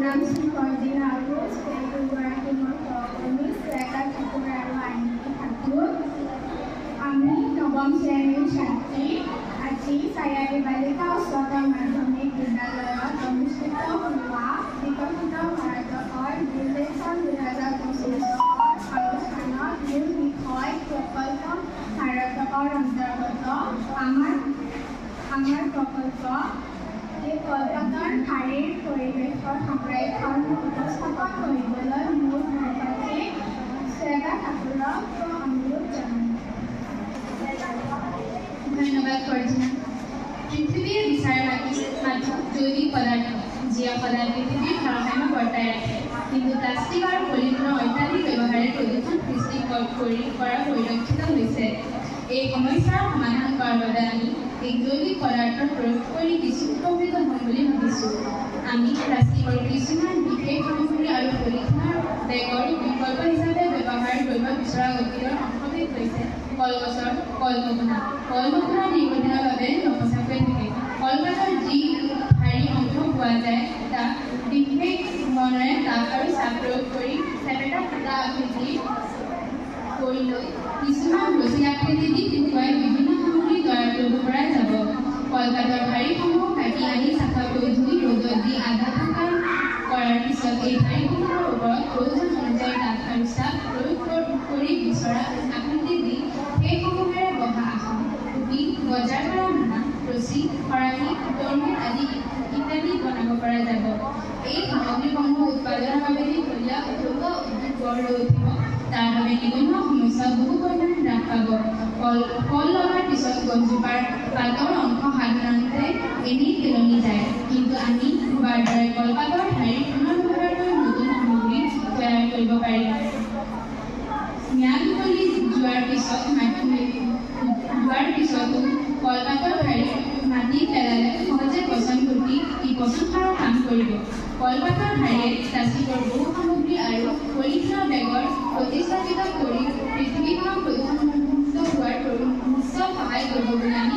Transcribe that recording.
নাম শ্ৰী কৰ্দিনা ঘোষ, এগৰাকী মই সহকৰ্মী শ্ৰেতা ঠাকুৰ আৰু আইনী ঠাকুৰ। আমি নৱম শ্ৰেণীৰ ছাত্ৰী। আজি চায়াৰী বালিকা উচ্চতৰ মাধ্যমিক বিদ্যালয়ত অনুষ্ঠিত হোৱা বিকশিত ভাৰতৰ নিৰ্দেশন 2025 অনুষ্ঠানত মূল বিষয় প্ৰকল্প ভাৰতৰ অন্তৰ্গত আমাৰ প্ৰকল্প এই কলকাতাৰ ঠাইৰ পৰিৱেশৰ সংৰক্ষণ উপস্থাপন কৰিবলৈ মোৰ সহপাঠী শ্ৰেতা ঠাকুৰক অনুৰোধ জনাইছোঁ। ধন্যবাদ কৰ্জিনা। পৃথিৱীৰ বিচাৰ মাত্ৰ জৈৱিক পদাৰ্থ, যিয়ে সদায় পৃথিৱীৰ ভাৰসাম্য বৰ্তাই ৰাখে। কিন্তু প্লাষ্টিক আৰু পলিথিনৰ অত্যাধিক ব্যৱহাৰে প্ৰদূষণ সৃষ্টি কৰা পৰিলক্ষিত হৈছে। এই সমস্যাৰ সমাধান কৰাৰ বাবে আমি এই জৈৱিক পদাৰ্থৰ প্ৰয়োগ কৰি কিছু উপকৃত হ'ম বুলি ভাবিছোঁ। আমি প্লাষ্টিকৰ কিছুমান বিশেষ সামগ্ৰী আৰু পলিথিনৰ বেগৰ বিকল্প হিচাপে ব্যৱহাৰ কৰিব বিচৰা উদ্ভিদৰ অংশবিধ হৈছে কলগছৰ কলমুকুনা। কলমুকুনা দীৰ্ঘদিনৰ বাবে নপচাকৈ থাকে। কলগছৰ যি ভাৰী অংশ পোৱা যায় তাক বিশেষ ধৰণেৰে তাপ আৰু চাপ প্ৰয়োগ কৰি চেপেটা ফুটা আকৃতি কৰি লৈ কিছুমান ৰছী আকৃতি দি শুকুৱাই বিভিন্ন সামগ্ৰী তৈয়াৰ কৰিব পৰা যাব। কলপাতৰ ভাৰীসমূহ কাটি আনি চাফাকৈ ধুই ৰ'দত দি আধা শুকান কৰাৰ পিছত এই ভাৰীসমূহৰ ওপৰত প্ৰয়োজন অনুযায়ী তাপ আৰু চাপ প্ৰয়োগ কৰি বিচৰা আকৃতি দি সেইসমূহেৰে বহা আসন, টুপি, বজাৰ কৰা মোনা, ৰছী, খৰাহী, তৰমুজ আদি ইত্যাদি বনাব পৰা যাব। এই সামগ্ৰীসমূহ উৎপাদনৰ বাবে যি থলুৱা থলুৱা উদ্যোগ গঢ় লৈ উঠিব, তাৰ বাবে নিবনুৱা সমস্যা বহু পৰিমাণে হ্ৰাস পাব। কল লগাৰ পিছত গছজোপাৰ পাতৰ অংশ সাধাৰণতে এনেই পেলনি যায়, কিন্তু আমি ভবাৰ দৰে কলপাতৰ ঠাইৰ পুনৰ্ব্যৱহাৰ কৰি নতুন সামগ্ৰী তৈয়াৰ কৰিব পাৰিম। ম্যাদ উকলি যোৱাৰ পিছতো কলপাতৰ ঠাইত মাটি পেলালে সহজে পচন ঘটি ই পচন সাৰৰ কাম কৰিব। কলপাতৰ ঠাইৰে প্লাষ্টিকৰ বহু সামগ্ৰী আৰু পলিথিনৰ বেগৰ প্ৰতিস্থাপিত কৰি পৃথিৱীখনক প্ৰদূষণমুক্ত হোৱাৰ নিশ্চয় সহায় কৰিব বুলি আমি